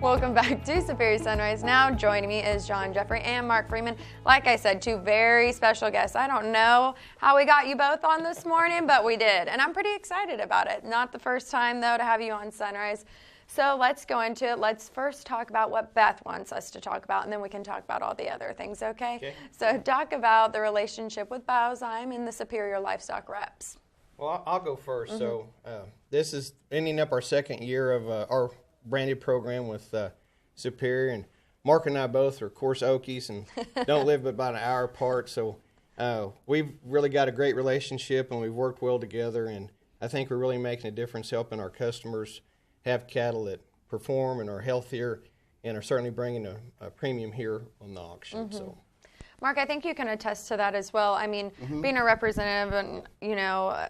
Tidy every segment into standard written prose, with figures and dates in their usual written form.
Welcome back to Superior Sunrise Now. Joining me is John Jeffrey and Mark Freeman. Like I said, two very special guests. I don't know how we got you both on this morning, but we did. And I'm pretty excited about it. Not the first time, though, to have you on Sunrise. So let's go into it. Let's first talk about what Beth wants us to talk about, and then we can talk about all the other things, okay? So talk about the relationship with Biozyme and the Superior Livestock reps. Well, I'll go first. So this is ending up our second year of our branded program with Superior, and Mark and I both are, of course, Okies and don't live but about an hour apart. So we've really got a great relationship, and we've worked well together, and I think we're really making a difference helping our customers have cattle that perform and are healthier and are certainly bringing a premium here on the auction. So, Mark, I think you can attest to that as well. I mean, being a representative and, you know,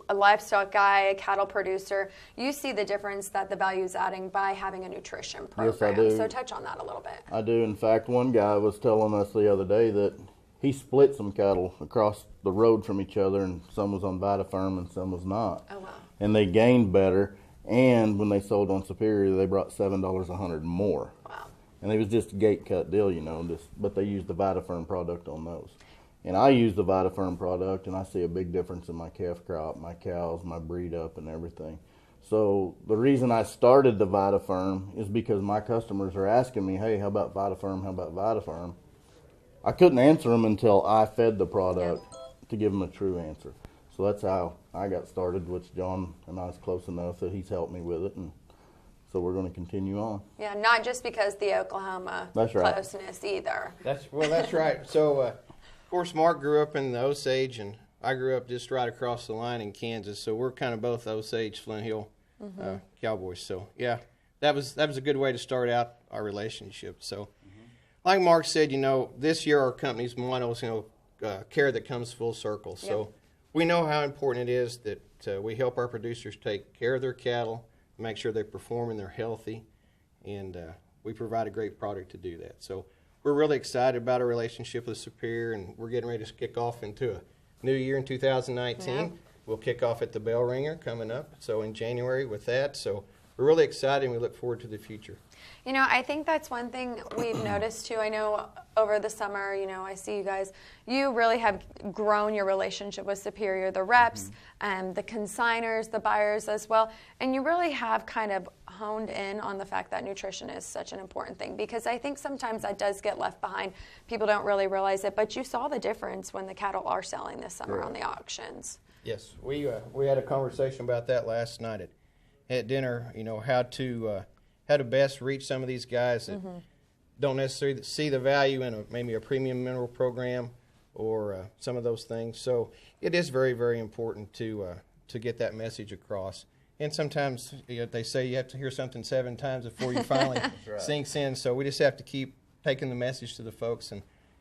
a livestock guy, a cattle producer, you see the difference that the value is adding by having a nutrition program. Yes, I do. So touch on that a little bit. I do. In fact, one guy was telling us the other day that he split some cattle across the road from each other, and some was on Vitafirm and some was not. Oh, wow. And they gained better, and when they sold on Superior, they brought $7 a hundred more. Wow. And it was just a gate cut deal, you know, but they used the Vitafirm product on those. And I use the Vitafirm product, and I see a big difference in my calf crop, my cows, my breed up, and everything. So the reason I started the Vitafirm is because my customers are asking me, hey, how about Vitafirm, how about Vitafirm? I couldn't answer them until I fed the product to give them a true answer. So that's how I got started, which John and I was close enough that he's helped me with it, and so we're going to continue on. Yeah, not just because the Oklahoma closeness either. that's right. So, of course, Mark grew up in the Osage, and I grew up just right across the line in Kansas. So we're kind of both Osage, Flint Hill cowboys. So, yeah, that was a good way to start out our relationship. So, like Mark said, you know, this year our company's motto is, you know, care that comes full circle. So we know how important it is that we help our producers take care of their cattle, make sure they perform and they're healthy, and we provide a great product to do that. So we're really excited about our relationship with Superior, and we're getting ready to kick off into a new year in 2019. Yeah. We'll kick off at the Bell Ringer coming up, so in January with that. So we're really excited, and we look forward to the future. You know, I think that's one thing we've noticed too. I know over the summer, you know, I see you guys, you really have grown your relationship with Superior, the reps, the consigners, the buyers as well. And you really have kind of honed in on the fact that nutrition is such an important thing, because I think sometimes that does get left behind. People don't really realize it, but you saw the difference when the cattle are selling this summer on the auctions. Yes, we had a conversation about that last night at dinner, you know, how to best reach some of these guys that don't necessarily see the value in maybe a premium mineral program or some of those things. So it is very, very important to get that message across. And sometimes, you know, they say you have to hear something 7 times before you finally sinks in. So we just have to keep taking the message to the folks,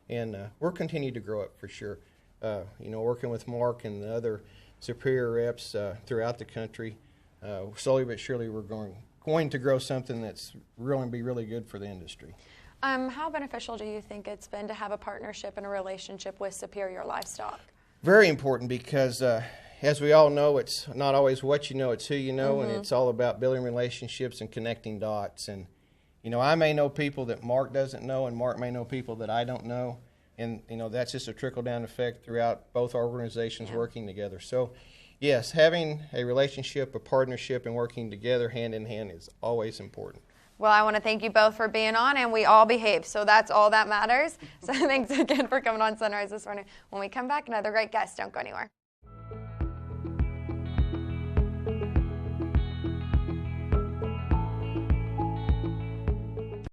and we're continuing to grow it for sure. You know, working with Mark and the other Superior reps throughout the country, slowly but surely we're going to grow something that's really be really good for the industry. How beneficial do you think it's been to have a partnership and a relationship with Superior Livestock? Very important, because as we all know, it's not always what you know, it's who you know, and it's all about building relationships and connecting dots. And, you know, I may know people that Mark doesn't know, and Mark may know people that I don't know. And, you know, that's just a trickle-down effect throughout both our organizations working together. So, yes, having a relationship, a partnership, and working together hand in hand is always important. Well, I want to thank you both for being on, and we all behave, so that's all that matters. So thanks again for coming on Sunrise this morning. When we come back, another great guest. Don't go anywhere.